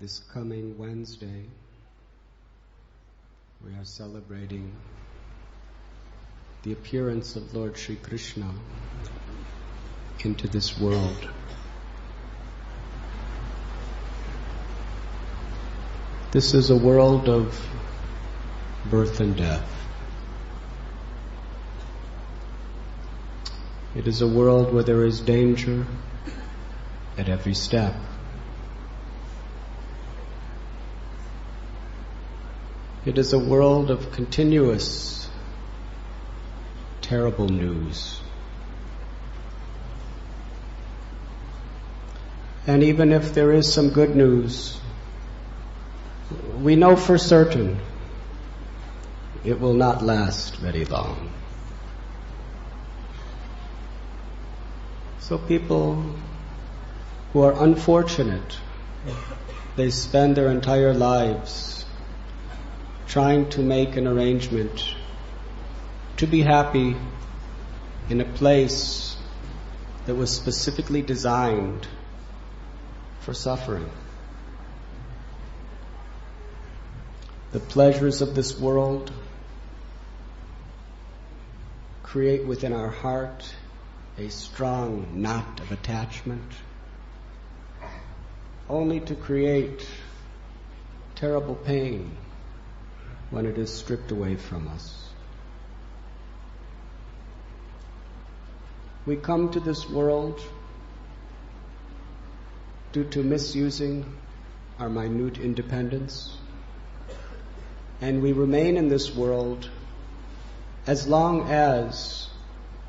This coming Wednesday, we are celebrating the appearance of Lord Sri Krishna into this world. This is a world of birth and death. It is a world where there is danger at every step. It is a world of continuous, terrible news. And even if there is some good news, we know for certain it will not last very long. So people who are unfortunate, they spend their entire lives trying to make an arrangement to be happy in a place that was specifically designed for suffering. The pleasures of this world create within our heart a strong knot of attachment, only to create terrible pain when it is stripped away from us. We come to this world due to misusing our minute independence, and we remain in this world as long as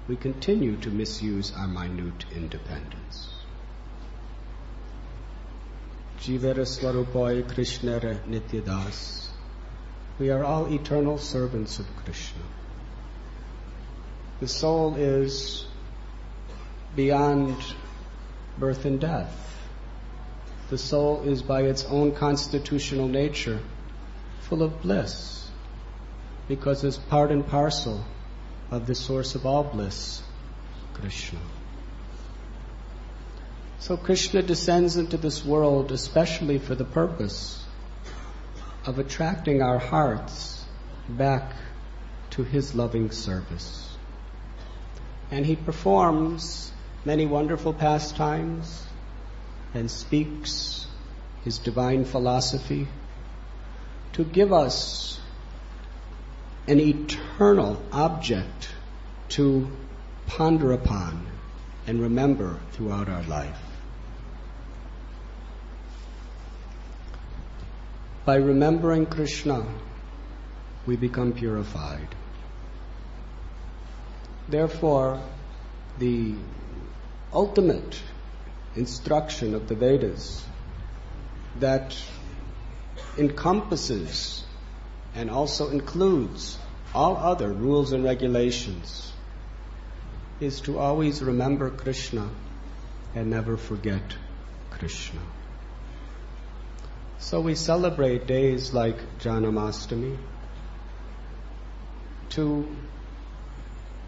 we continue to misuse our minute independence. Jivara Swarupai Krishnara Nityadas. We are all eternal servants of Krishna. The soul is beyond birth and death. The soul is by its own constitutional nature full of bliss, because it's part and parcel of the source of all bliss, Krishna. So Krishna descends into this world especially for the purpose of attracting our hearts back to His loving service. And He performs many wonderful pastimes and speaks His divine philosophy to give us an eternal object to ponder upon and remember throughout our life. By remembering Krishna, we become purified. Therefore, the ultimate instruction of the Vedas that encompasses and also includes all other rules and regulations is to always remember Krishna and never forget Krishna. So we celebrate days like Janamastami to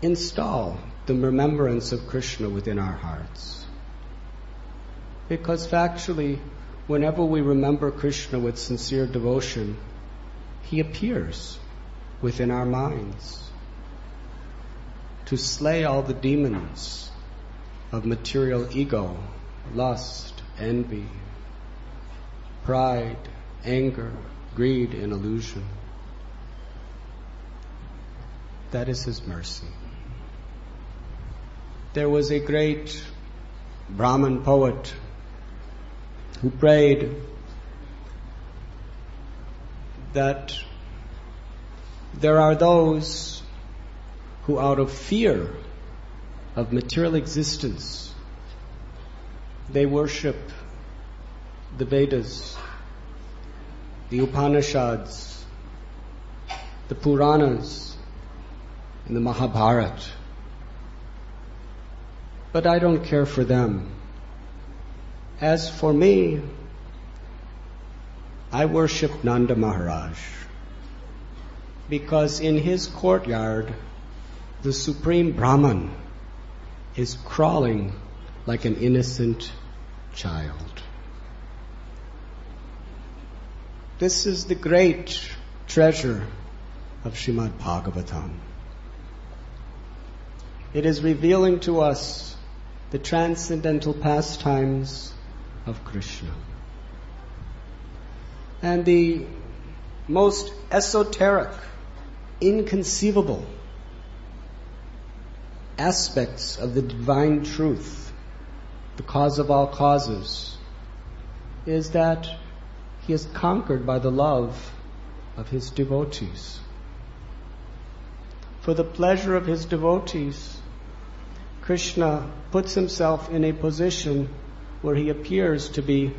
install the remembrance of Krishna within our hearts. Because factually, whenever we remember Krishna with sincere devotion, He appears within our minds to slay all the demons of material ego, lust, envy, pride, anger, greed, and illusion. That is His mercy. There was a great Brahmin poet who prayed that there are those who, out of fear of material existence, they worship the Vedas, the Upanishads, the Puranas, and the Mahabharata. But I don't care for them. As for me, I worship Nanda Maharaj, because in his courtyard, the Supreme Brahman is crawling like an innocent child. This is the great treasure of Srimad Bhagavatam. It is revealing to us the transcendental pastimes of Krishna. And the most esoteric, inconceivable aspects of the divine truth, the cause of all causes, is that he is conquered by the love of his devotees. For the pleasure of his devotees, Krishna puts himself in a position where he appears to be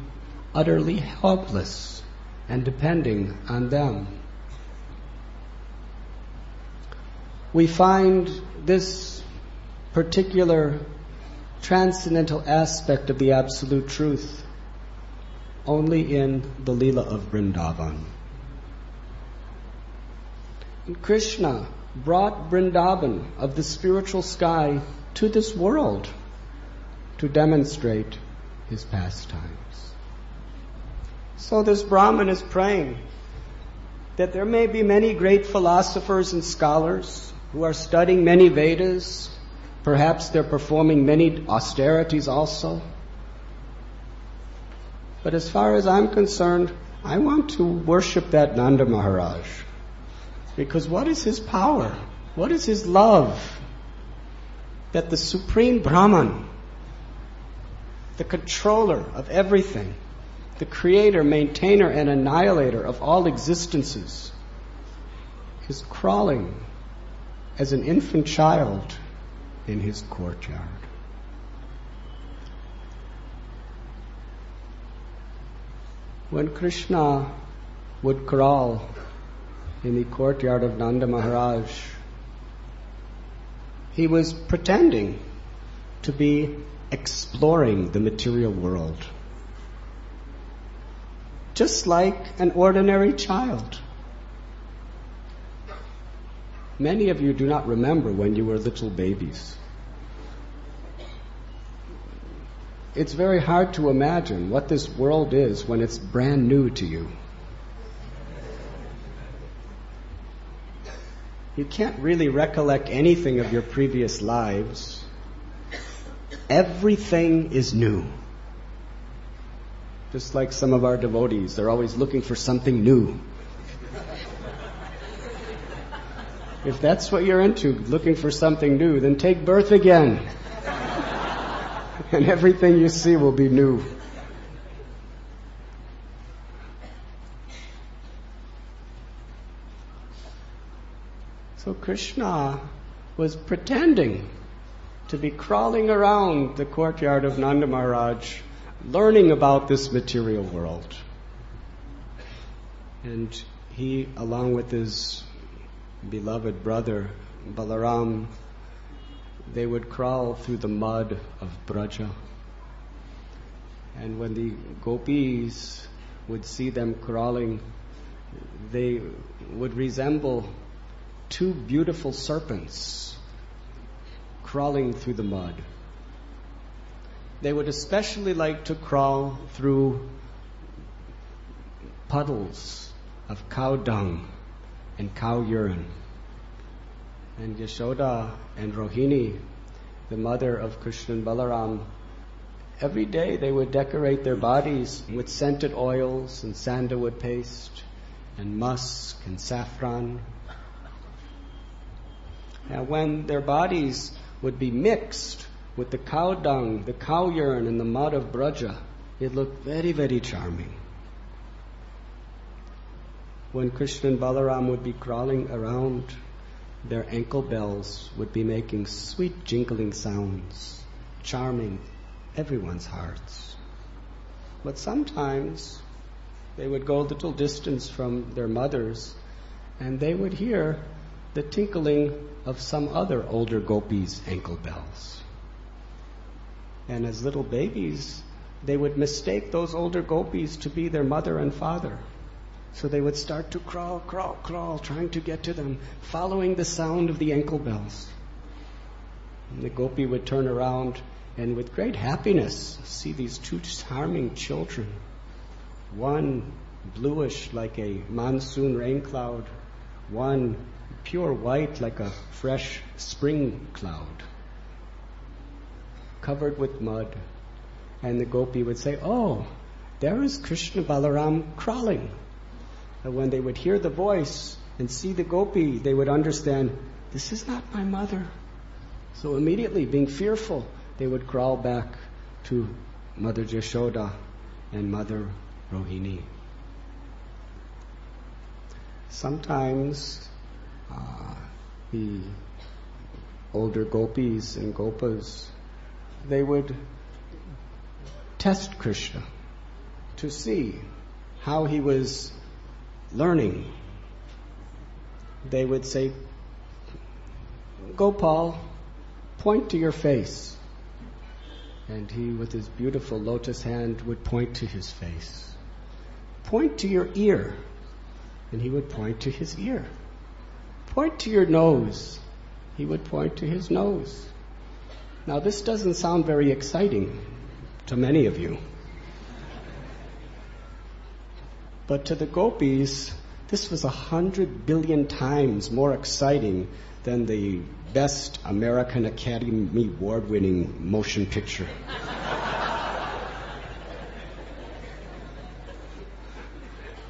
utterly helpless and depending on them. We find this particular transcendental aspect of the absolute truth only in the Leela of Vrindavan. And Krishna brought Vrindavan of the spiritual sky to this world to demonstrate his pastimes. So this Brahmin is praying that there may be many great philosophers and scholars who are studying many Vedas. Perhaps they're performing many austerities also. But as far as I'm concerned, I want to worship that Nanda Maharaj. Because what is his power? What is his love? That the supreme Brahman, the controller of everything, the creator, maintainer, and annihilator of all existences, is crawling as an infant child in his courtyard. When Krishna would crawl in the courtyard of Nanda Maharaj, he was pretending to be exploring the material world, just like an ordinary child. Many of you do not remember when you were little babies. It's very hard to imagine what this world is when it's brand new to you. You can't really recollect anything of your previous lives. Everything is new. Just like some of our devotees, they're always looking for something new. If that's what you're into, looking for something new, then take birth again. And everything you see will be new. So Krishna was pretending to be crawling around the courtyard of Nanda Maharaj, learning about this material world. And he, along with his beloved brother Balaram, they would crawl through the mud of Braja. And when the gopis would see them crawling, they would resemble two beautiful serpents crawling through the mud. They would especially like to crawl through puddles of cow dung and cow urine. And Yashoda and Rohini, the mother of Krishna and Balaram, every day they would decorate their bodies with scented oils and sandalwood paste and musk and saffron. Now when their bodies would be mixed with the cow dung, the cow urine, and the mud of Braja, it looked very, very charming. When Krishna and Balaram would be crawling around, their ankle bells would be making sweet jingling sounds, charming everyone's hearts. But sometimes they would go a little distance from their mothers and they would hear the tinkling of some other older gopis' ankle bells. And as little babies, they would mistake those older gopis to be their mother and father. So they would start to crawl, crawl, crawl, trying to get to them, following the sound of the ankle bells. And the gopi would turn around and with great happiness see these two charming children, one bluish like a monsoon rain cloud, one pure white like a fresh spring cloud, covered with mud. And the gopi would say, "Oh, there is Krishna Balaram crawling." And when they would hear the voice and see the gopi, they would understand, this is not my mother. So immediately, being fearful, they would crawl back to Mother Jashoda and Mother Rohini. Sometimes the older gopis and gopas, they would test Krishna to see how he was learning. They would say, "Gopal, point to your face." And he, with his beautiful lotus hand, would point to his face. "Point to your ear." And he would point to his ear. "Point to your nose." He would point to his nose. Now this doesn't sound very exciting to many of you. But to the gopis, this was 100 billion times more exciting than the best American Academy Award-winning motion picture.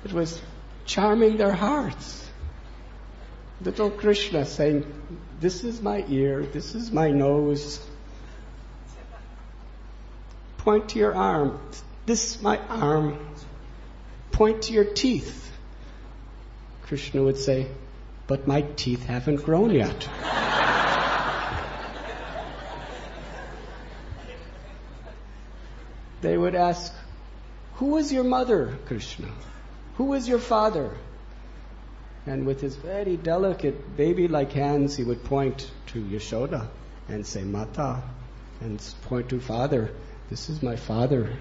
It was charming their hearts. Little Krishna saying, "This is my ear, this is my nose. Point to your arm. This is my arm. Point to your teeth." Krishna would say, "But my teeth haven't grown yet." They would ask, "Who is your mother, Krishna? Who is your father?" And with his very delicate baby-like hands, he would point to Yashoda and say, "Mata," and point to father, "This is my father."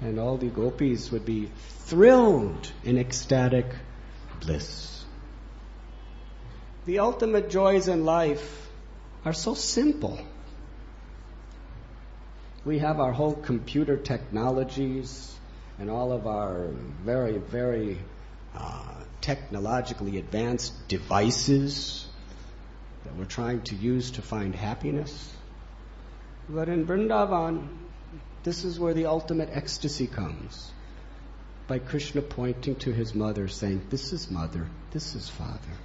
And all the gopis would be thrilled in ecstatic bliss. The ultimate joys in life are so simple. We have our whole computer technologies and all of our very, very technologically advanced devices that we're trying to use to find happiness. But in Vrindavan, this is where the ultimate ecstasy comes. By Krishna pointing to his mother, saying, "This is mother, this is father."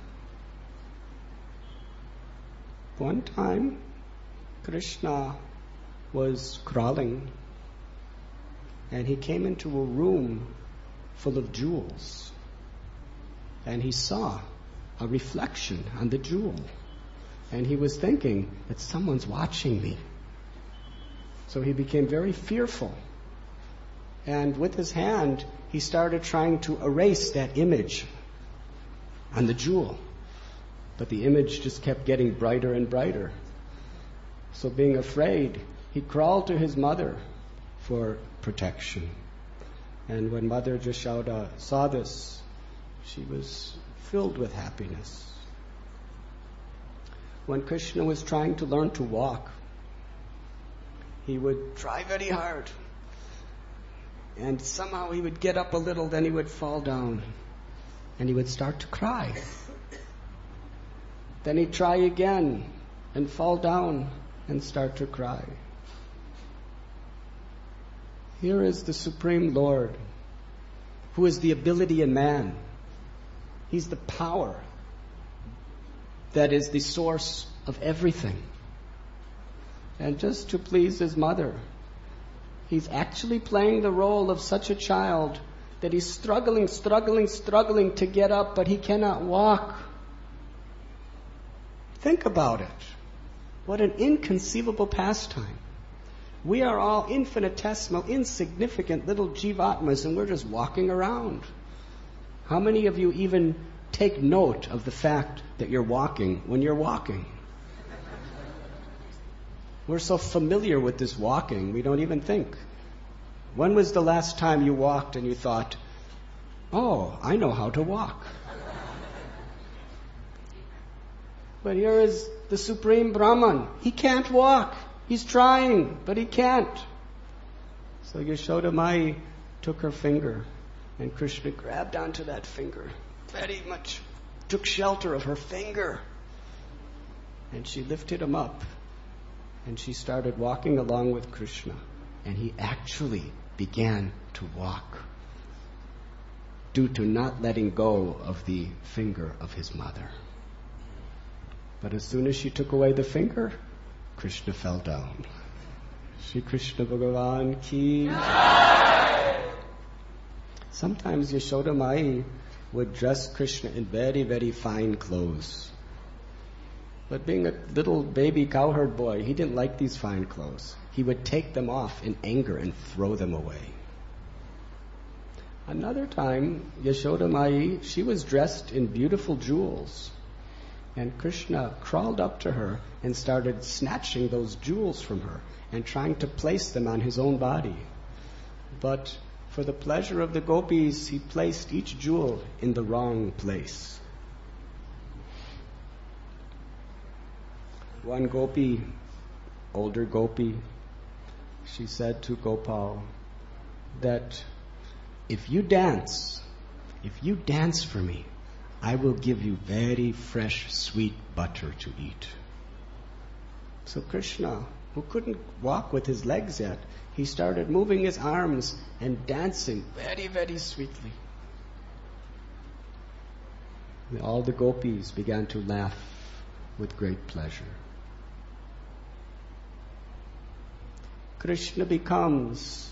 One time, Krishna was crawling, and he came into a room full of jewels. And he saw a reflection on the jewel. And he was thinking that someone's watching me. So he became very fearful. And with his hand, he started trying to erase that image on the jewel. But the image just kept getting brighter and brighter. So being afraid, he crawled to his mother for protection. And when Mother Jashoda saw this, she was filled with happiness. When Krishna was trying to learn to walk, he would try very hard. And somehow he would get up a little, then he would fall down. And he would start to cry. Then he'd try again and fall down and start to cry. Here is the Supreme Lord, who is the ability in man. He's the power that is the source of everything. And just to please his mother, he's actually playing the role of such a child that he's struggling to get up, but he cannot walk. Think about it. What an inconceivable pastime. We are all infinitesimal, insignificant little jivatmas, and we're just walking around. How many of you even take note of the fact that you're walking when you're walking? We're so familiar with this walking, we don't even think. When was the last time you walked and you thought, "Oh, I know how to walk"? But here is the Supreme Brahman. He can't walk. He's trying, but he can't. So Yashoda Mai took her finger And Krishna grabbed onto that finger, very much took shelter of her finger. And she lifted him up, and she started walking along with Krishna. And he actually began to walk due to not letting go of the finger of his mother. But as soon as she took away the finger, Krishna fell down. Shri Krishna Bhagavan ki. Sometimes Yashoda Mai would dress Krishna in very, very fine clothes. But being a little baby cowherd boy, he didn't like these fine clothes. He would take them off in anger and throw them away. Another time, Yashoda Mai, she was dressed in beautiful jewels. And Krishna crawled up to her and started snatching those jewels from her and trying to place them on his own body. But for the pleasure of the gopis, he placed each jewel in the wrong place. One gopi, older gopi, she said to Gopal that if you dance for me, I will give you very fresh, sweet butter to eat. So Krishna, who couldn't walk with his legs yet, he started moving his arms and dancing very, very sweetly. And all the gopis began to laugh with great pleasure. Krishna becomes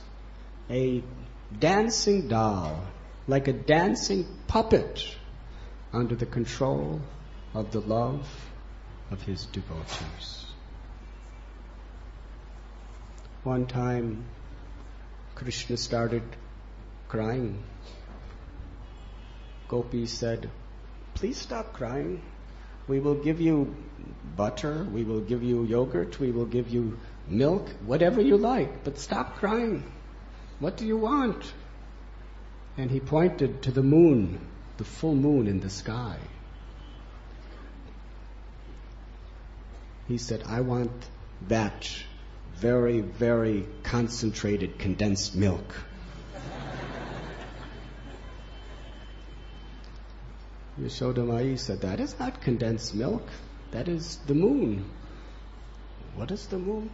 a dancing doll, like a dancing puppet, under the control of the love of his devotees. One time, Krishna started crying. Gopis said, "Please stop crying. We will give you butter, we will give you yogurt, we will give you milk, whatever you like, but stop crying. What do you want?" And he pointed to the moon, the full moon in the sky. He said, "I want that very, very concentrated condensed milk." Yashoda Mai said, "That is not condensed milk. That is the moon." "What is the moon?"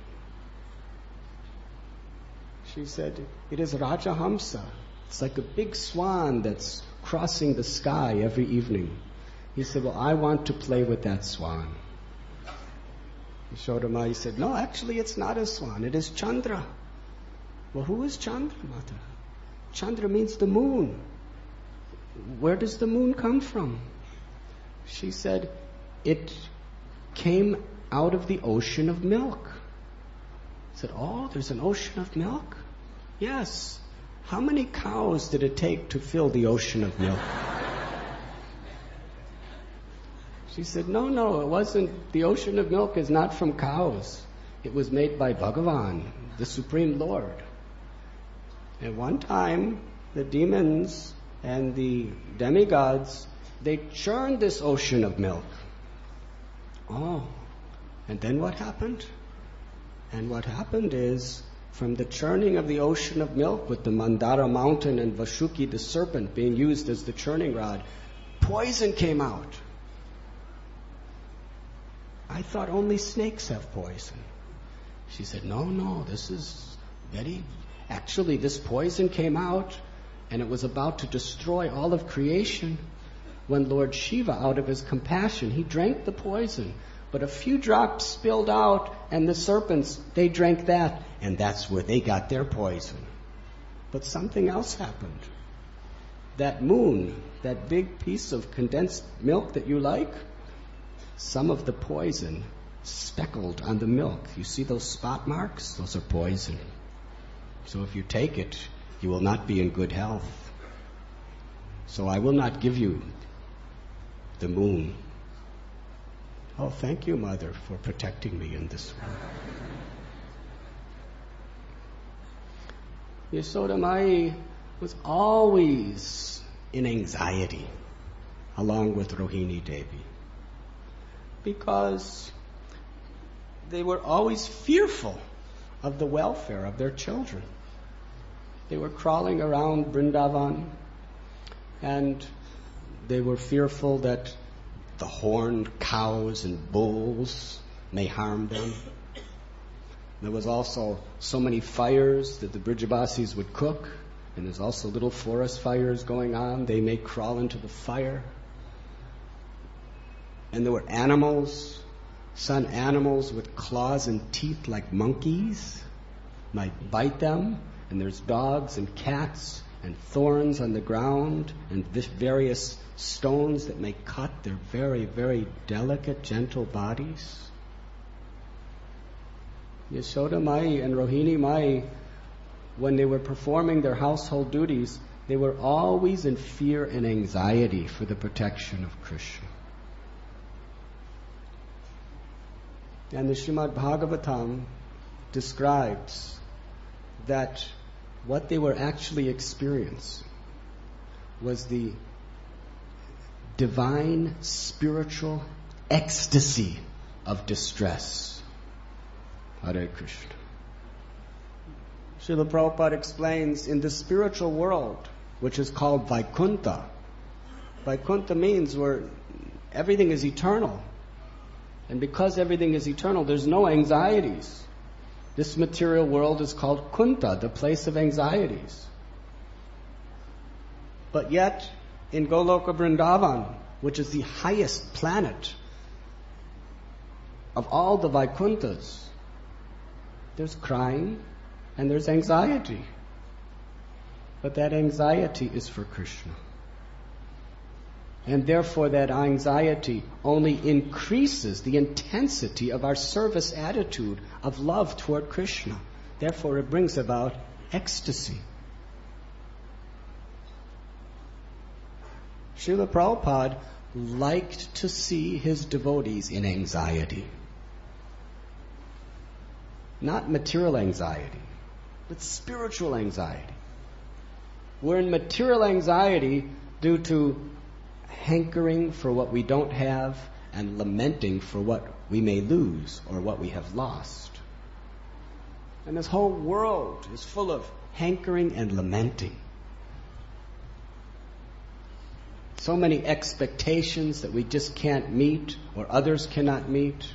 She said, "It is Rajahamsa. It's like a big swan that's crossing the sky every evening." He said, "Well, I want to play with that swan." Yashoda Mai said, "No, actually it's not a swan. It is Chandra." "Well, who is Chandra, Mata?" "Chandra means the moon." "Where does the moon come from?" She said, "It came out of the ocean of milk." I said, "Oh, there's an ocean of milk?" "Yes." "How many cows did it take to fill the ocean of milk?" She said, No, it wasn't. The ocean of milk is not from cows. It was made by Bhagavan, the Supreme Lord. At one time, the demons and the demigods, they churned this ocean of milk. Oh, and then what happened? And what happened is, from the churning of the ocean of milk with the Mandara mountain and Vashuki the serpent being used as the churning rod, poison came out. "I thought only snakes have poison." She said, No, this is actually this poison came out and it was about to destroy all of creation when Lord Shiva, out of his compassion, he drank the poison. But a few drops spilled out and the serpents, they drank that, and that's where they got their poison. But something else happened. That moon, that big piece of condensed milk that you like, some of the poison speckled on the milk. You see those spot marks? Those are poison. So if you take it, you will not be in good health. So I will not give you the moon. "Oh, thank you, Mother, for protecting me in this way." Yashoda Mai was always in anxiety, along with Rohini Devi, because they were always fearful of the welfare of their children. They were crawling around Vrindavan, and they were fearful that the horned cows and bulls may harm them. There was also so many fires that the Brijabasis would cook, and there's also little forest fires going on. They may crawl into the fire. And there were animals, sun animals with claws and teeth like monkeys, might bite them. And there's dogs and cats and thorns on the ground and various stones that may cut their very, very delicate, gentle bodies. Yashoda Mai and Rohini Mai, when they were performing their household duties, they were always in fear and anxiety for the protection of Krishna. And the Srimad Bhagavatam describes that what they were actually experiencing was the divine spiritual ecstasy of distress. Hare Krishna. Srila Prabhupada explains, in the spiritual world, which is called Vaikuntha, Vaikuntha means where everything is eternal. And because everything is eternal, there's no anxieties. This material world is called Kunta, the place of anxieties. But yet, in Goloka Vrindavan, which is the highest planet of all the Vaikunthas, there's crying and there's anxiety. But that anxiety is for Krishna. And therefore that anxiety only increases the intensity of our service attitude of love toward Krishna. Therefore it brings about ecstasy. Srila Prabhupada liked to see his devotees in anxiety. Not material anxiety, but spiritual anxiety. We're in material anxiety due to hankering for what we don't have and lamenting for what we may lose or what we have lost. And this whole world is full of hankering and lamenting. So many expectations that we just can't meet or others cannot meet.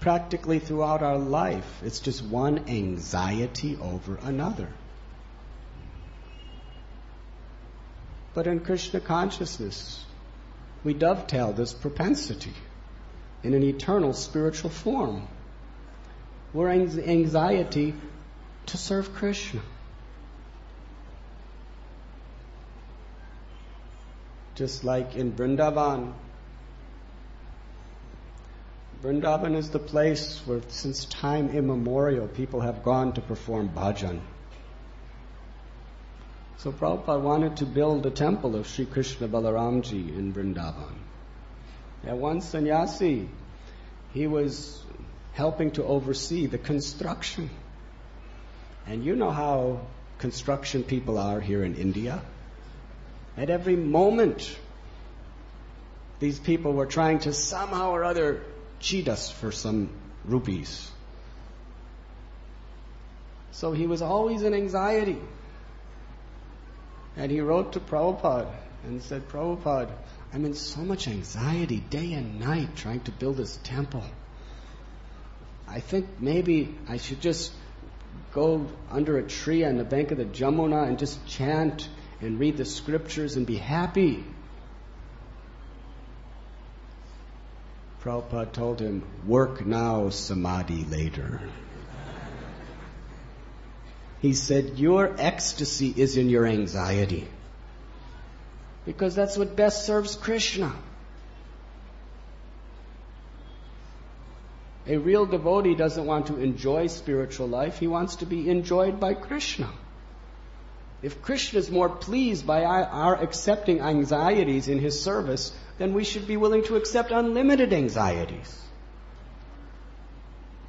Practically throughout our life, it's just one anxiety over another. But in Krishna consciousness, we dovetail this propensity in an eternal spiritual form. We're anxiety to serve Krishna. Just like in Vrindavan. Vrindavan is the place where since time immemorial people have gone to perform bhajan. So Prabhupada wanted to build a temple of Sri Krishna Balaramji in Vrindavan. And one sannyasi, he was helping to oversee the construction. And you know how construction people are here in India. At every moment, these people were trying to somehow or other cheat us for some rupees. So he was always in anxiety. And he wrote to Prabhupada and said, Prabhupada, I'm in so much anxiety day and night trying to build this temple. I think maybe I should just go under a tree on the bank of the Jamuna and just chant and read the scriptures and be happy. Prabhupada told him, work now, samadhi later. He said, your ecstasy is in your anxiety. Because that's what best serves Krishna. A real devotee doesn't want to enjoy spiritual life. He wants to be enjoyed by Krishna. If Krishna is more pleased by our accepting anxieties in his service, then we should be willing to accept unlimited anxieties.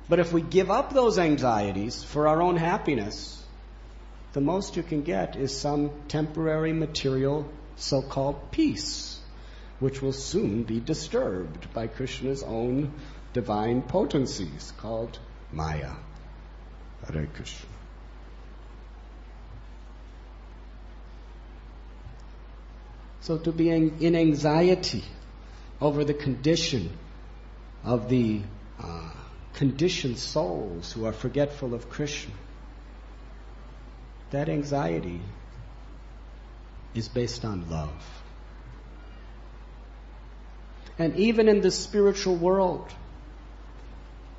But if we give up those anxieties for our own happiness, the most you can get is some temporary material so-called peace, which will soon be disturbed by Krishna's own divine potencies called Maya. Hare Krishna. So to be in anxiety over the condition of the conditioned souls who are forgetful of Krishna, that anxiety is based on love. And even in the spiritual world,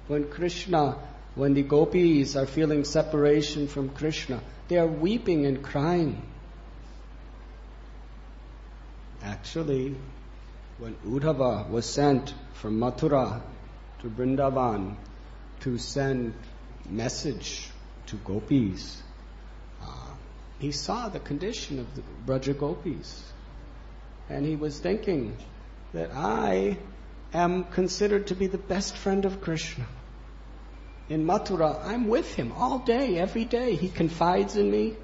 when the gopis are feeling separation from Krishna, they are weeping and crying. Actually, when Uddhava was sent from Mathura to Vrindavan to send message to gopis, he saw the condition of the Braja gopis. And he was thinking that I am considered to be the best friend of Krishna. In Mathura, I'm with him all day, every day. He confides in me.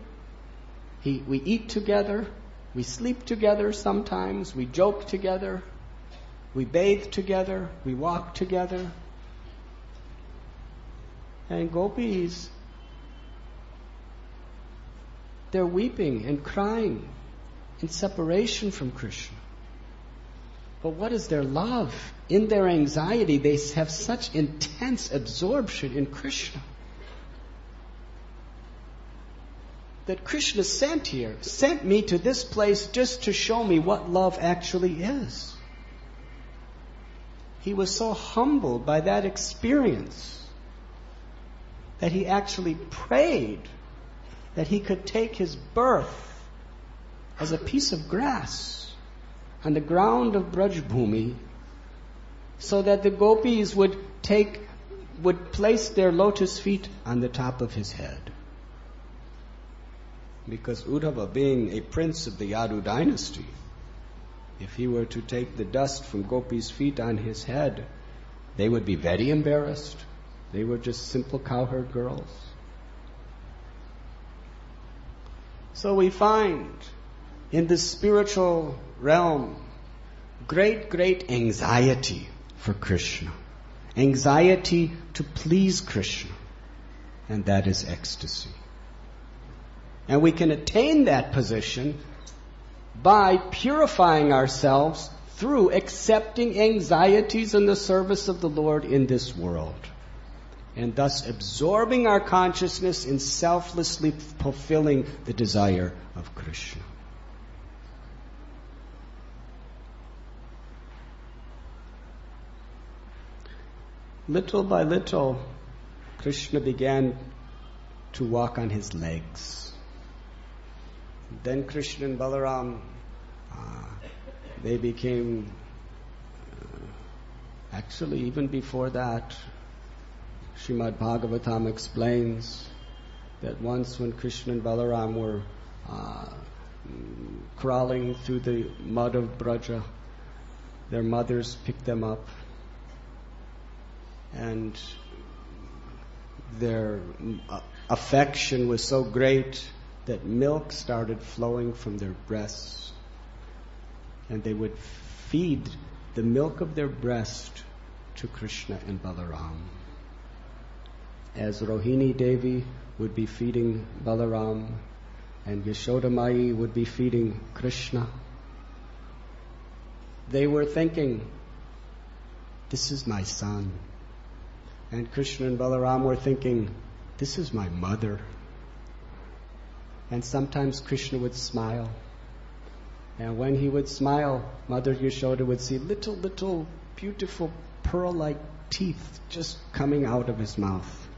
We eat together. We sleep together sometimes. We joke together. We bathe together. We walk together. And gopis, they're weeping and crying in separation from Krishna. But what is their love? In their anxiety, they have such intense absorption in Krishna that Krishna sent me to this place just to show me what love actually is. He was so humbled by that experience that he actually prayed that he could take his birth as a piece of grass on the ground of Brajbhumi, so that the gopis would place their lotus feet on the top of his head. Because Uddhava, being a prince of the Yadu dynasty, if he were to take the dust from gopis' feet on his head, they would be very embarrassed. They were just simple cowherd girls. So we find in the spiritual realm great anxiety for Krishna. Anxiety to please Krishna. And that is ecstasy. And we can attain that position by purifying ourselves through accepting anxieties in the service of the Lord in this world. And thus absorbing our consciousness in selflessly fulfilling the desire of Krishna. Little by little, Krishna began to walk on his legs. Then Krishna and Balaram, they became, actually even before that, Srimad Bhagavatam explains that once when Krishna and Balaram were crawling through the mud of Braja, their mothers picked them up, and their affection was so great that milk started flowing from their breasts, and they would feed the milk of their breast to Krishna and Balaram. As Rohini Devi would be feeding Balaram, and Yashoda Mai would be feeding Krishna, they were thinking, this is my son. And Krishna and Balaram were thinking, this is my mother. And sometimes Krishna would smile. And when he would smile, Mother Yashoda would see little beautiful pearl-like teeth just coming out of his mouth.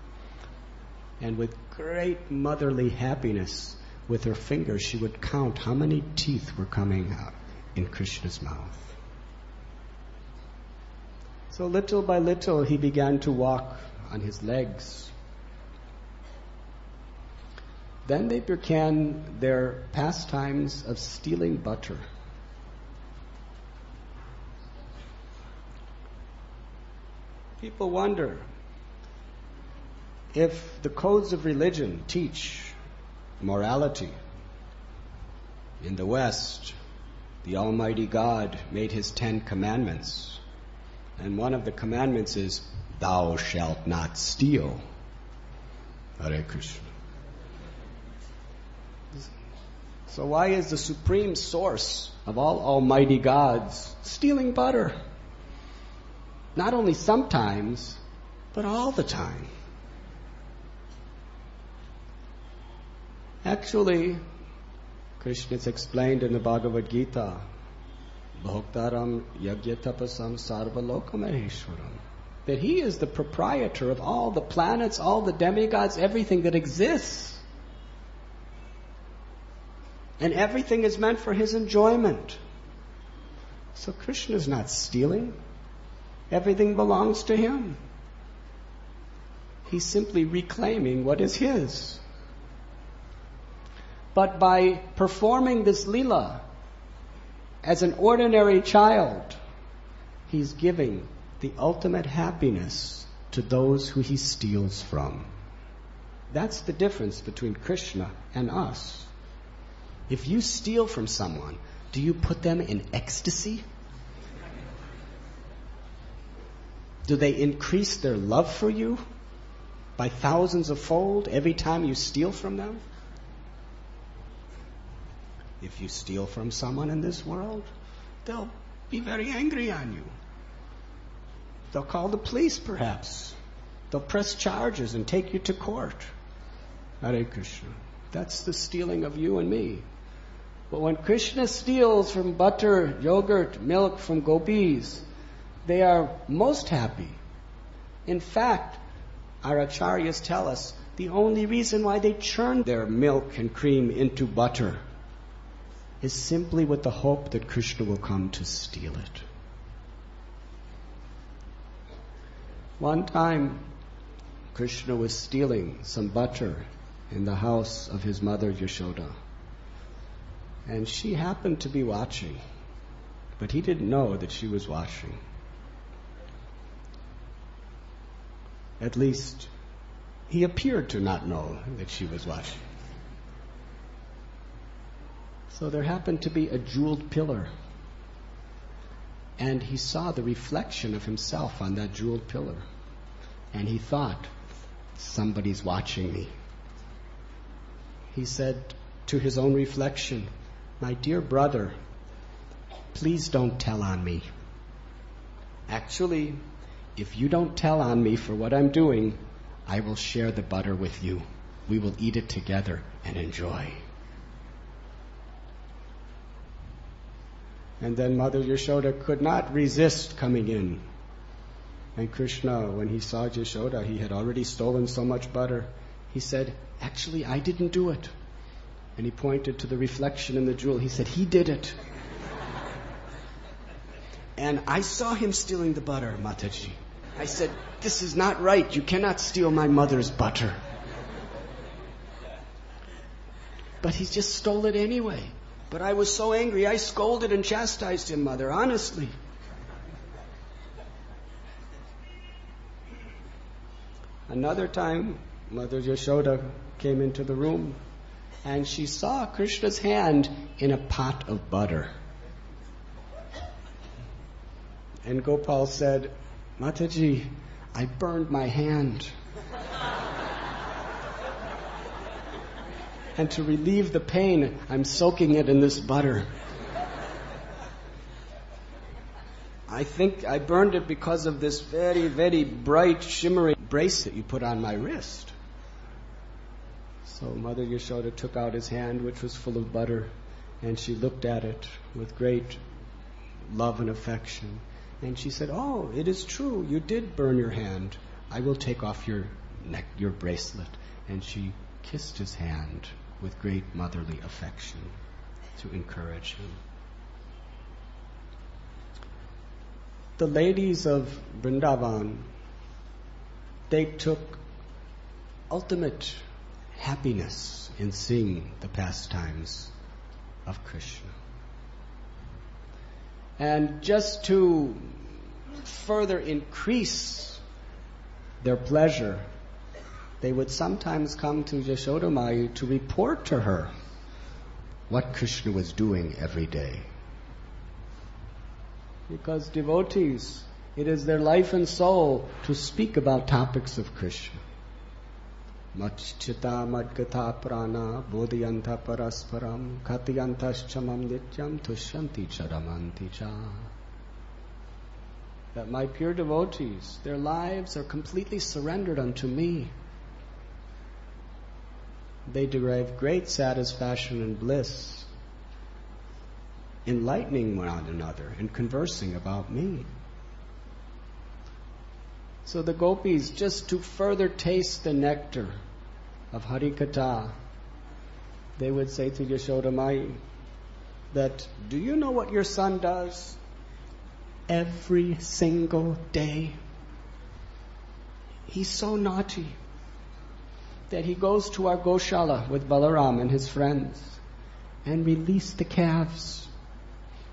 And with great motherly happiness, with her fingers, she would count how many teeth were coming out in Krishna's mouth. So little by little, he began to walk on his legs. Then they began their pastimes of stealing butter. People wonder if the codes of religion teach morality. In the West, the Almighty God made his 10 commandments. And one of the commandments is, thou shalt not steal. Hare Krishna. So why is the supreme source of all almighty gods stealing butter? Not only sometimes, but all the time. Actually, Krishna is explained in the Bhagavad Gita, Bhoktaram Yagyatapasam Sarvalokam, that he is the proprietor of all the planets, all the demigods, everything that exists. And everything is meant for his enjoyment. So Krishna is not stealing. Everything belongs to him. He's simply reclaiming what is his. But by performing this lila as an ordinary child, he's giving the ultimate happiness to those who he steals from. That's the difference between Krishna and us. If you steal from someone, do you put them in ecstasy? Do they increase their love for you by thousands of fold every time you steal from them? If you steal from someone in this world, they'll be very angry on you. They'll call the police, perhaps. They'll press charges and take you to court. Hare Krishna. That's the stealing of you and me. But when Krishna steals from butter, yogurt, milk from gopis, they are most happy. In fact, our acharyas tell us the only reason why they churn their milk and cream into butter is simply with the hope that Krishna will come to steal it. One time, Krishna was stealing some butter in the house of his mother Yashoda. And she happened to be watching, but he didn't know that she was watching. At least, he appeared to not know that she was watching. So there happened to be a jeweled pillar, and he saw the reflection of himself on that jeweled pillar, and he thought, somebody's watching me. He said to his own reflection, my dear brother, please don't tell on me. Actually, if you don't tell on me for what I'm doing, I will share the butter with you. We will eat it together and enjoy. And then Mother Yashoda could not resist coming in. And Krishna, when he saw Yashoda, he had already stolen so much butter. He said, actually, I didn't do it. And he pointed to the reflection in the jewel. He said, he did it. And I saw him stealing the butter, Mataji. I said, this is not right. You cannot steal my mother's butter. But he just stole it anyway. But I was so angry, I scolded and chastised him, Mother, honestly. Another time, Mother Yashoda came into the room, and she saw Krishna's hand in a pot of butter. And Gopal said, Mataji, I burned my hand. And to relieve the pain, I'm soaking it in this butter. I think I burned it because of this very, very bright, shimmering bracelet you put on my wrist. So Mother Yashoda took out his hand, which was full of butter, and she looked at it with great love and affection. And she said, oh, it is true, you did burn your hand. I will take off your neck, your bracelet. And she kissed his hand with great motherly affection to encourage him. The ladies of Vrindavan, they took ultimate happiness in seeing the pastimes of Krishna. And just to further increase their pleasure, they would sometimes come to Yashoda Maya to report to her what Krishna was doing every day. Because devotees, it is their life and soul to speak about topics of Krishna. Machchita madgata prana bodhiyanta parasparam katiyantaschamam nityam tushyanti charamanti cha. That my pure devotees, their lives are completely surrendered unto me. They derive great satisfaction and bliss, enlightening one another and conversing about me. So the gopis, just to further taste the nectar of Harikatha, they would say to Yashoda Mai that, do you know what your son does every single day? He's so naughty that he goes to our Goshala with Balaram and his friends and release the calves.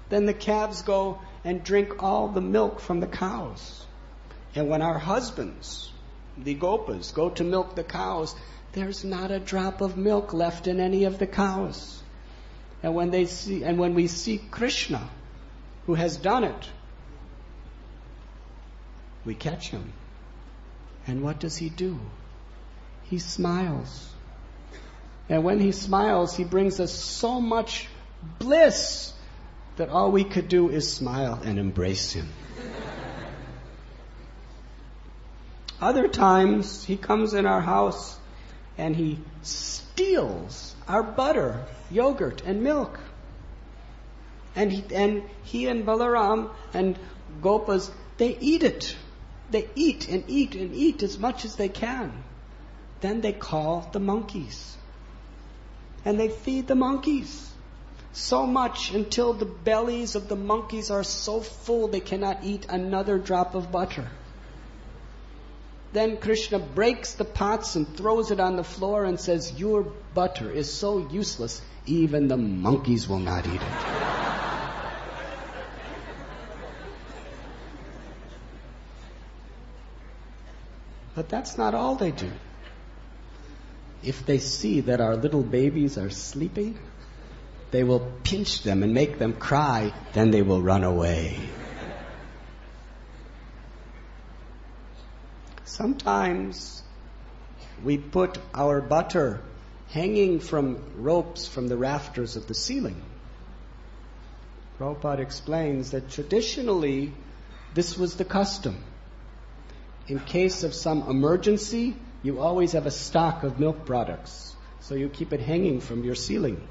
Then the calves go and drink all the milk from the cows. And when our husbands, the gopas, go to milk the cows, there's not a drop of milk left in any of the cows. And when we see Krishna, who has done it, we catch him. And what does he do? He smiles. And when he smiles, he brings us so much bliss that all we could do is smile and embrace him. Other times, he comes in our house and he steals our butter, yogurt, and milk. And he and Balaram and Gopas, they eat it. They eat and eat and eat as much as they can. Then they call the monkeys. And they feed the monkeys. So much until the bellies of the monkeys are so full they cannot eat another drop of butter. Then Krishna breaks the pots and throws it on the floor and says, your butter is so useless, even the monkeys will not eat it. But that's not all they do. If they see that our little babies are sleeping, they will pinch them and make them cry, then they will run away. Sometimes we put our butter hanging from ropes from the rafters of the ceiling. Prabhupada explains that traditionally this was the custom. In case of some emergency, you always have a stock of milk products, so you keep it hanging from your ceiling.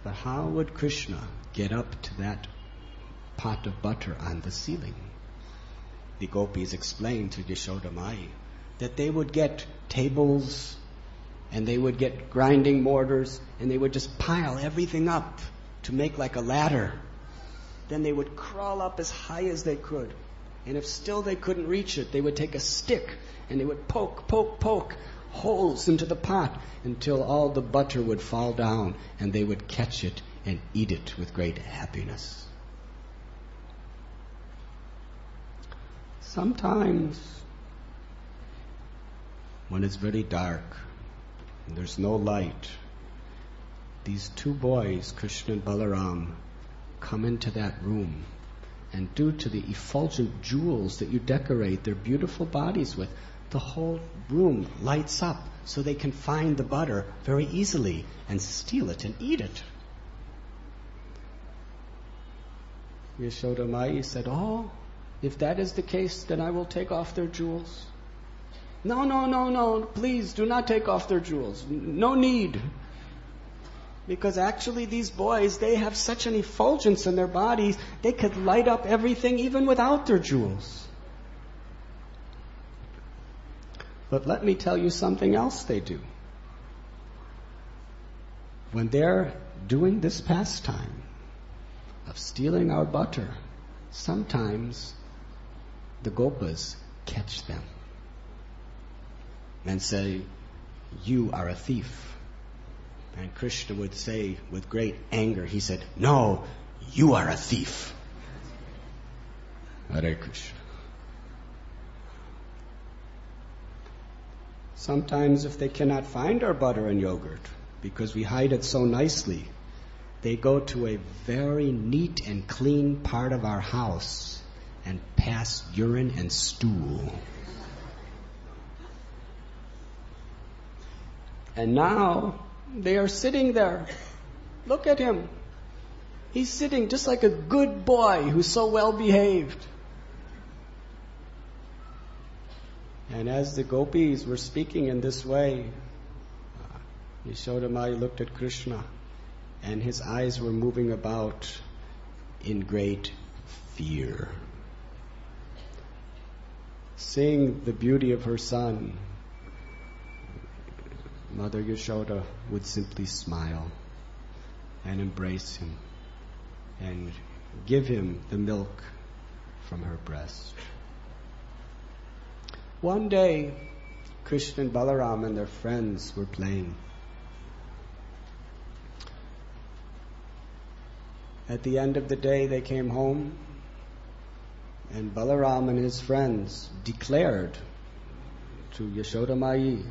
But how would Krishna get up to that pot of butter on the ceiling? The gopis explained to Yashoda Mai that they would get tables and they would get grinding mortars and they would just pile everything up to make like a ladder. Then they would crawl up as high as they could. And if still they couldn't reach it, they would take a stick and they would poke holes into the pot until all the butter would fall down and they would catch it and eat it with great happiness. Sometimes, when it's very dark and there's no light, these two boys, Krishna and Balaram, come into that room, and due to the effulgent jewels that you decorate their beautiful bodies with, the whole room lights up so they can find the butter very easily and steal it and eat it. Yashoda Mai said, oh, if that is the case, then I will take off their jewels. No, please do not take off their jewels. No need. Because actually these boys, they have such an effulgence in their bodies, they could light up everything even without their jewels. But let me tell you something else they do. When they're doing this pastime of stealing our butter, sometimes the gopas catch them and say, you are a thief. And Krishna would say with great anger, he said, no, you are a thief. Hare Krishna. Sometimes if they cannot find our butter and yogurt, because we hide it so nicely, they go to a very neat and clean part of our house and pass urine and stool. And now they are sitting there. Look at him. He's sitting just like a good boy who's so well behaved. And as the gopis were speaking in this way, Yashodamai looked at Krishna, and his eyes were moving about in great fear. Seeing the beauty of her son, Mother Yashoda would simply smile and embrace him and give him the milk from her breast. One day, Krishna and Balaram and their friends were playing. At the end of the day, they came home, and Balaram and his friends declared to Yashodamai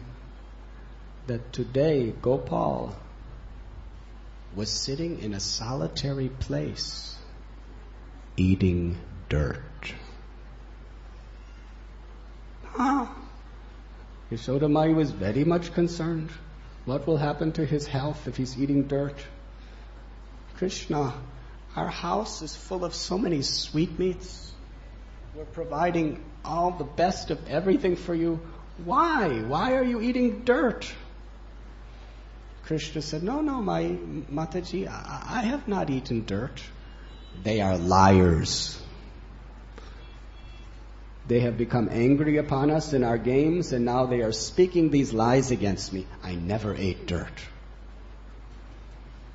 that today Gopal was sitting in a solitary place eating dirt. Yashodamai was very much concerned. What will happen to his health if he's eating dirt? Krishna, our house is full of so many sweetmeats. We're providing all the best of everything for you. Why? Why are you eating dirt? Krishna said, No, my Mataji, I have not eaten dirt. They are liars. They have become angry upon us in our games, and now they are speaking these lies against me. I never ate dirt.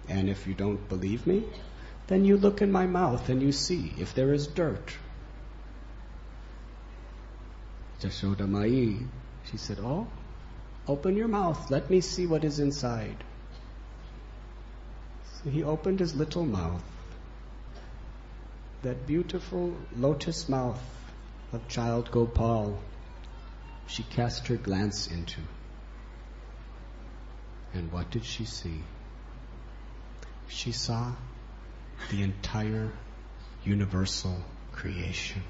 And if you don't believe me, then you look in my mouth and you see if there is dirt. Yashodamai, she said, Oh, open your mouth. Let me see what is inside. So he opened his little mouth, that beautiful lotus mouth of child Gopal. She cast her glance into. And what did she see? She saw the entire universal creation.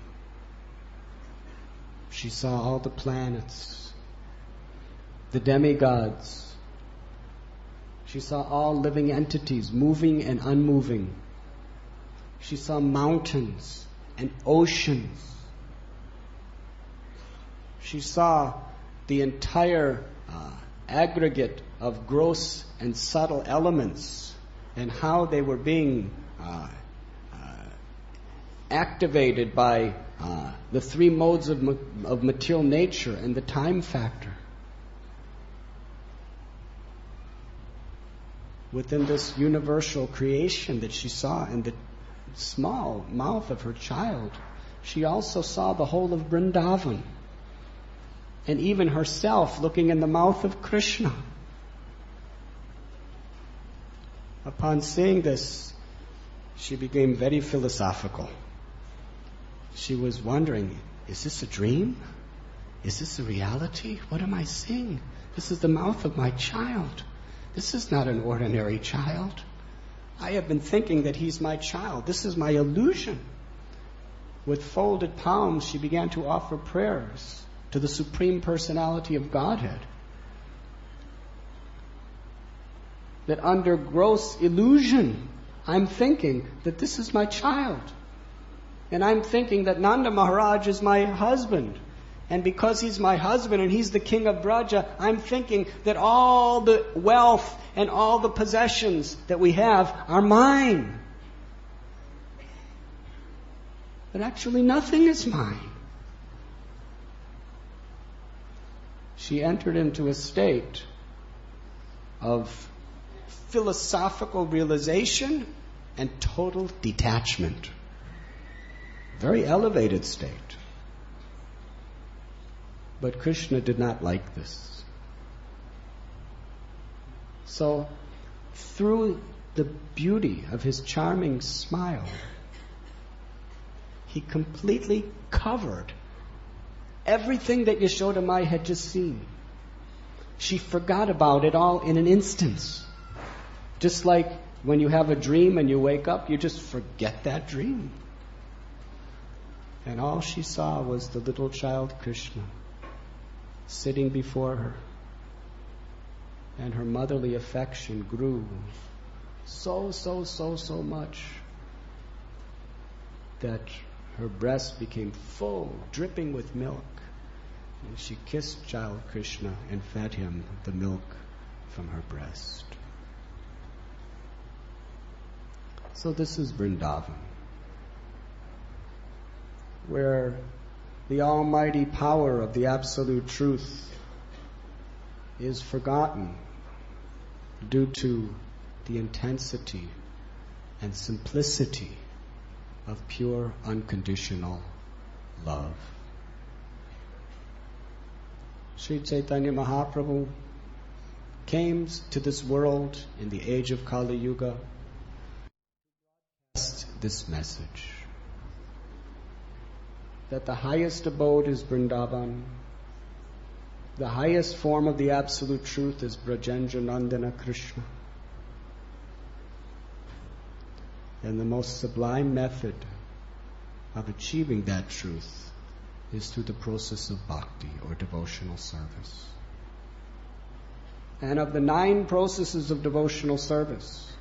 She saw all the planets, the demigods. She saw all living entities, moving and unmoving. She saw mountains and oceans. She saw the entire aggregate of gross and subtle elements and how they were being activated by the three modes of material nature and the time factor. Within this universal creation that she saw in the small mouth of her child, she also saw the whole of Vrindavan, and even herself looking in the mouth of Krishna. Upon seeing this, she became very philosophical. She was wondering, is this a dream? Is this a reality? What am I seeing? This is the mouth of my child. This is not an ordinary child. I have been thinking that he's my child. This is my illusion. With folded palms, she began to offer prayers to the Supreme Personality of Godhead. That under gross illusion, I'm thinking that this is my child. And I'm thinking that Nanda Maharaj is my husband. And because he's my husband and he's the king of Braja, I'm thinking that all the wealth and all the possessions that we have are mine. But actually nothing is mine. She entered into a state of philosophical realization and total detachment. Very elevated state. But Krishna did not like this. So, through the beauty of his charming smile, he completely covered everything that Yashodamai had just seen. She forgot about it all in an instant. Just like when you have a dream and you wake up, you just forget that dream. And all she saw was the little child Krishna sitting before her. and her motherly affection grew so much that her breast became full, dripping with milk. And she kissed child Krishna and fed him the milk from her breast. So this is Vrindavan, where the almighty power of the absolute truth is forgotten due to the intensity and simplicity of pure unconditional love. Sri Chaitanya Mahaprabhu came to this world in the age of Kali Yuga to broadcast this message, that the highest abode is Vrindavan, the highest form of the absolute truth is Brajendra Nandana Krishna, and the most sublime method of achieving that truth is through the process of bhakti, or devotional service. And of the 9 processes of devotional service,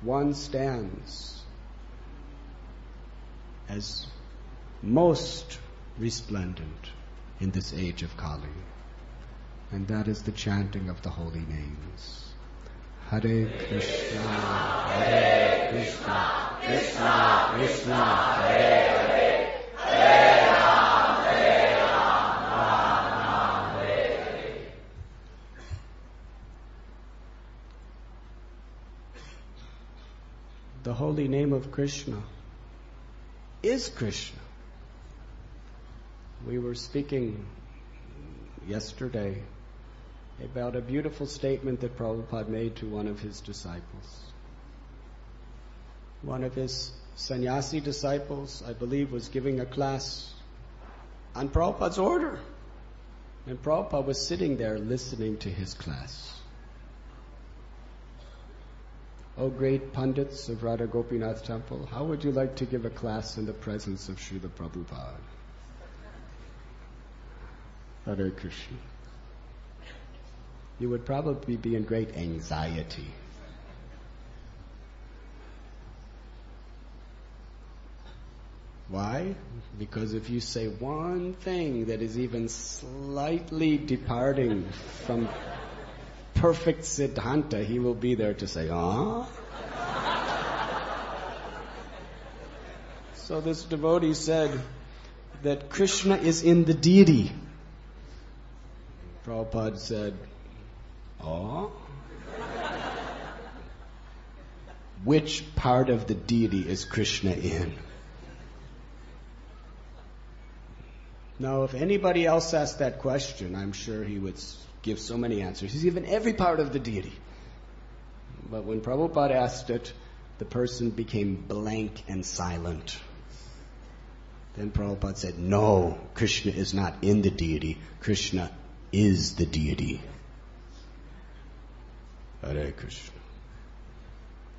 one stands as most resplendent in this age of Kali, and that is the chanting of the holy names. Hare Krishna, Hare Krishna, Krishna Krishna, Hare Hare, Hare Ram, Hare Ram, Ram Ram, Hare Hare. The holy name of Krishna is Krishna. We were speaking yesterday about a beautiful statement that Prabhupada made to one of his disciples. One of his sannyasi disciples, I believe, was giving a class on Prabhupada's order. And Prabhupada was sitting there listening to his class. O great pundits of Radha Gopinath Temple, how would you like to give a class in the presence of Srila Prabhupada? Hare Krishna. You would probably be in great anxiety. Why? Because if you say one thing that is even slightly departing from perfect Siddhanta, he will be there to say, ah? So this devotee said that Krishna is in the deity. Prabhupada said, oh? Which part of the deity is Krishna in? Now, if anybody else asked that question, I'm sure he would give so many answers. He's given every part of the deity. But when Prabhupada asked it, the person became blank and silent. Then Prabhupada said, no, Krishna is not in the deity. Krishna is the deity. Hare Krishna.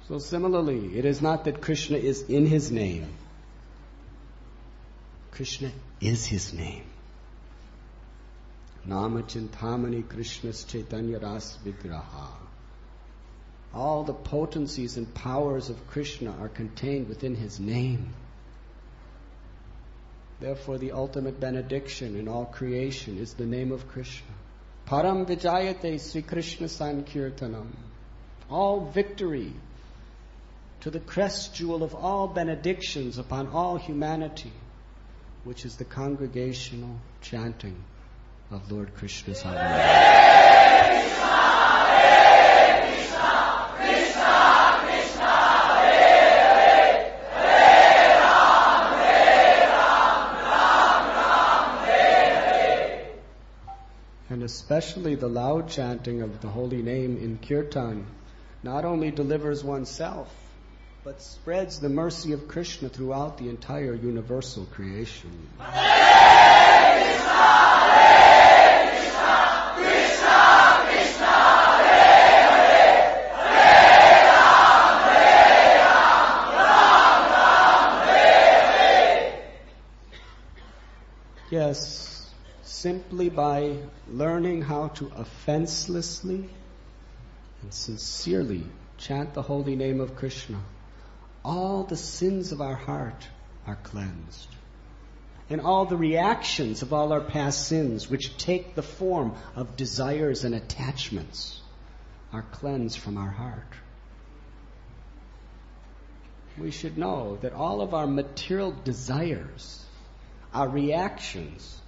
So similarly, it is not that Krishna is in his name. Krishna is his name. Nama Chintamani Krishna's Chaitanya Ras Vigraha. All the potencies and powers of Krishna are contained within his name. Therefore, the ultimate benediction in all creation is the name of Krishna. Param Vijayate Sri Krishna Sankirtanam. All victory to the crest jewel of all benedictions upon all humanity, which is the congregational chanting of Lord Krishna's Hare Krishna, Hare Krishna, Krishna Krishna, Hare Hare, Hare Ram, Ram Ram, Hare Hare. And especially the loud chanting of the holy name in kirtan not only delivers oneself, but spreads the mercy of Krishna throughout the entire universal creation. Hare Krishna, Hare Krishna, Krishna Krishna, Hare Hare, Hare Ram, Ram Ram, Hare Hare. Yes, simply by learning how to offenselessly and sincerely chant the holy name of Krishna, all the sins of our heart are cleansed. And all the reactions of all our past sins, which take the form of desires and attachments, are cleansed from our heart. We should know that all of our material desires are reactions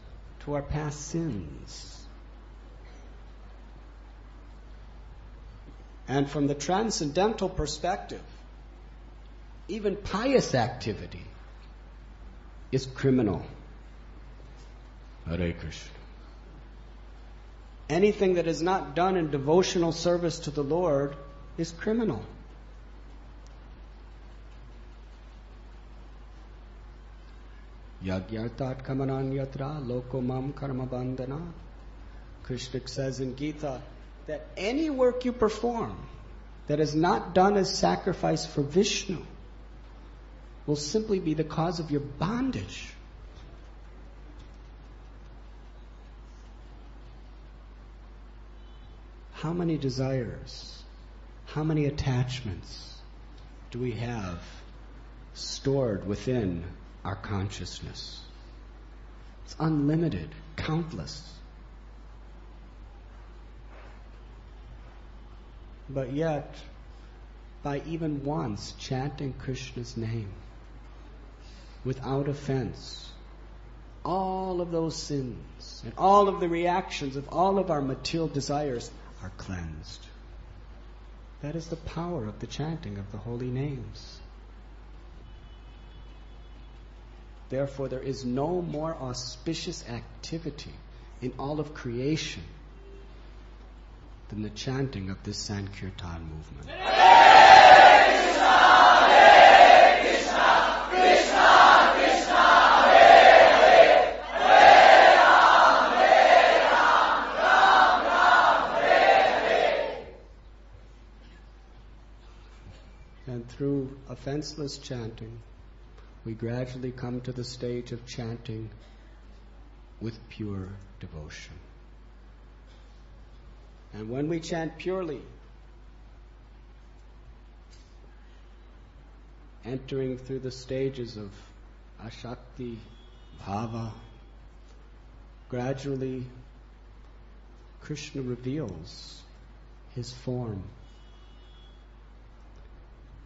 to our past sins. And from the transcendental perspective, even pious activity is criminal. Hare Krishna. Anything that is not done in devotional service to the Lord is criminal. Yagyartat kamanan yatra lokomam karma bandhana. Krishna says in Gita that any work you perform that is not done as sacrifice for Vishnu will simply be the cause of your bondage. How many desires, how many attachments do we have stored within our consciousness? It's unlimited, countless. But yet, by even once chanting Krishna's name, without offense, all of those sins and all of the reactions of all of our material desires are cleansed. That is the power of the chanting of the holy names. Therefore, there is no more auspicious activity in all of creation than the chanting of this Sankirtan movement. And through offenseless chanting, we gradually come to the stage of chanting with pure devotion. And when we chant purely, entering through the stages of Ashakti, Bhava, gradually Krishna reveals his form,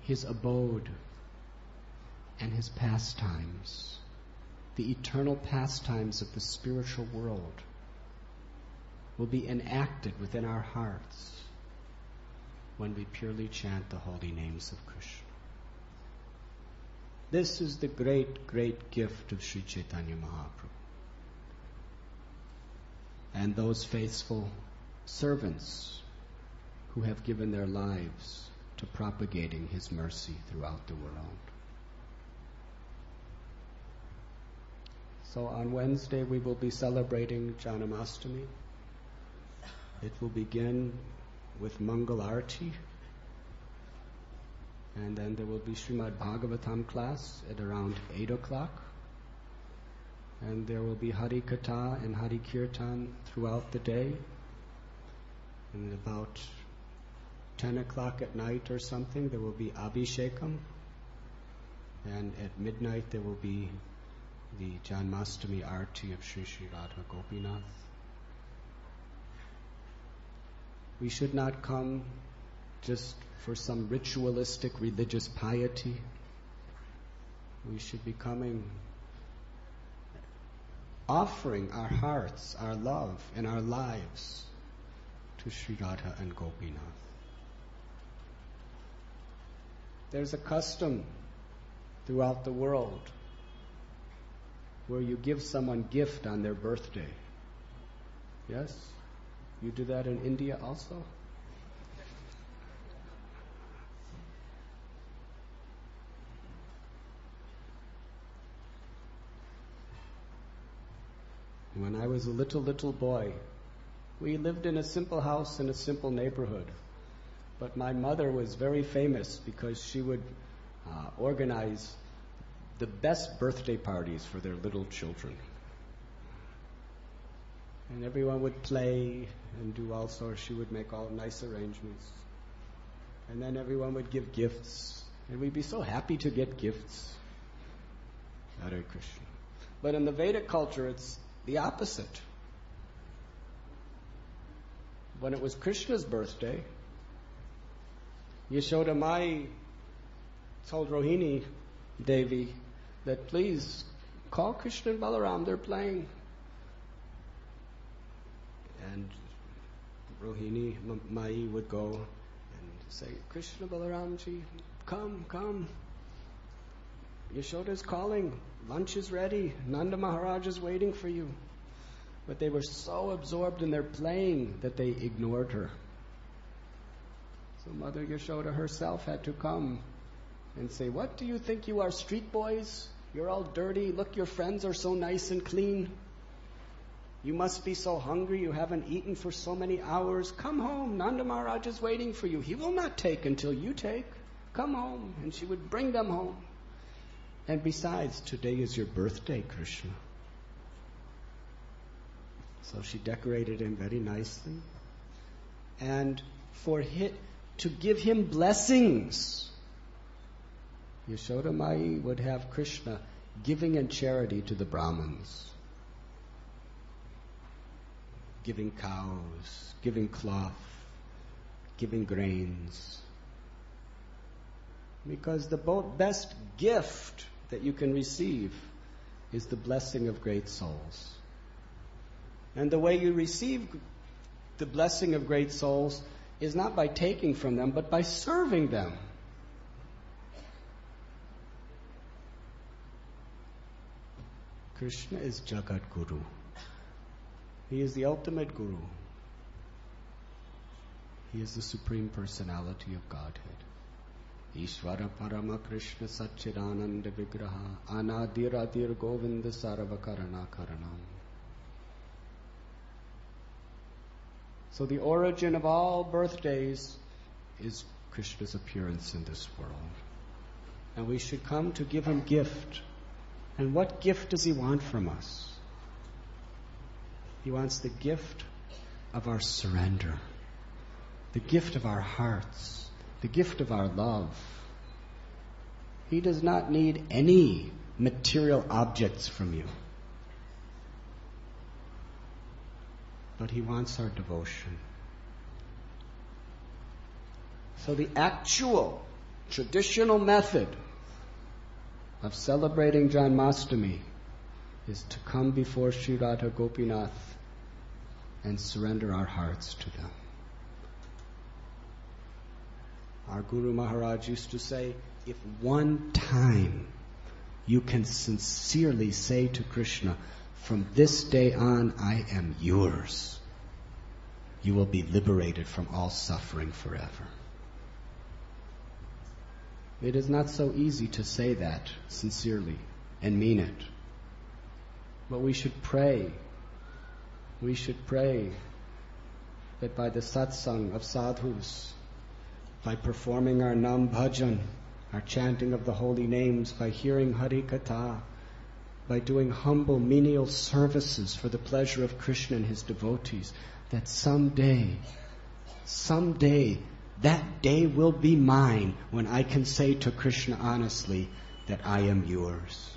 his abode, and his pastimes, the eternal pastimes of the spiritual world, will be enacted within our hearts when we purely chant the holy names of Krishna. This is the great, great gift of Sri Chaitanya Mahaprabhu and those faithful servants who have given their lives to propagating his mercy throughout the world. So on Wednesday we will be celebrating Janamastami. It will begin with Mangal Arati, and then there will be Srimad Bhagavatam class at around 8 o'clock, and there will be Hari Katha and Hari Kirtan throughout the day, and about 10 o'clock at night or something there will be Abhishekam, and at midnight there will be the Janmastami Arti of Sri Sri Radha Gopinath. We should not come just for some ritualistic religious piety. We should be coming, offering our hearts, our love, and our lives to Sri Radha and Gopinath. There's a custom throughout the world where you give someone gift on their birthday. Yes? You do that in India also? When I was a little boy, we lived in a simple house in a simple neighborhood. But my mother was very famous because she would organize the best birthday parties for their little children. And everyone would play and do all sorts. She would make all nice arrangements. And then everyone would give gifts. And we'd be so happy to get gifts. Hare Krishna. But in the Vedic culture, it's the opposite. When it was Krishna's birthday, Yashoda Mai told Rohini Devi that please call Krishna and Balaram, they're playing. And Rohini Mai would go and say, Krishna Balaramji, come. Yashoda's calling, lunch is ready, Nanda Maharaj is waiting for you. But they were so absorbed in their playing that they ignored her. So Mother Yashoda herself had to come and say, what do you think you are, street boys? You're all dirty. Look, your friends are so nice and clean. You must be so hungry. You haven't eaten for so many hours. Come home. Nanda Maharaj is waiting for you. He will not take until you take. Come home. And she would bring them home. And besides, today is your birthday, Krishna. So she decorated him very nicely. And to give him blessings, Yashoda Mai would have Krishna giving in charity to the Brahmins. Giving cows, giving cloth, giving grains. Because the best gift that you can receive is the blessing of great souls. And the way you receive the blessing of great souls is not by taking from them, but by serving them. Krishna is Jagat Guru. He is the ultimate Guru. He is the Supreme Personality of Godhead. Ishvara Parama Krishna Satchidananda Vigraha Anadiradir Govinda Sarvakarana Karanam. So the origin of all birthdays is Krishna's appearance in this world. And we should come to give him gift. And what gift does he want from us? He wants the gift of our surrender, the gift of our hearts, the gift of our love. He does not need any material objects from you. But he wants our devotion. So the actual, traditional method of celebrating Janmashtami is to come before Sri Radha Gopinath and surrender our hearts to them. Our Guru Maharaj used to say, if one time you can sincerely say to Krishna, from this day on I am yours, you will be liberated from all suffering forever. It is not so easy to say that sincerely and mean it. But we should pray. We should pray that by the satsang of sadhus, by performing our nam bhajan, our chanting of the holy names, by hearing Hari Katha, by doing humble menial services for the pleasure of Krishna and his devotees, that someday, that day will be mine when I can say to Krishna honestly that I am yours.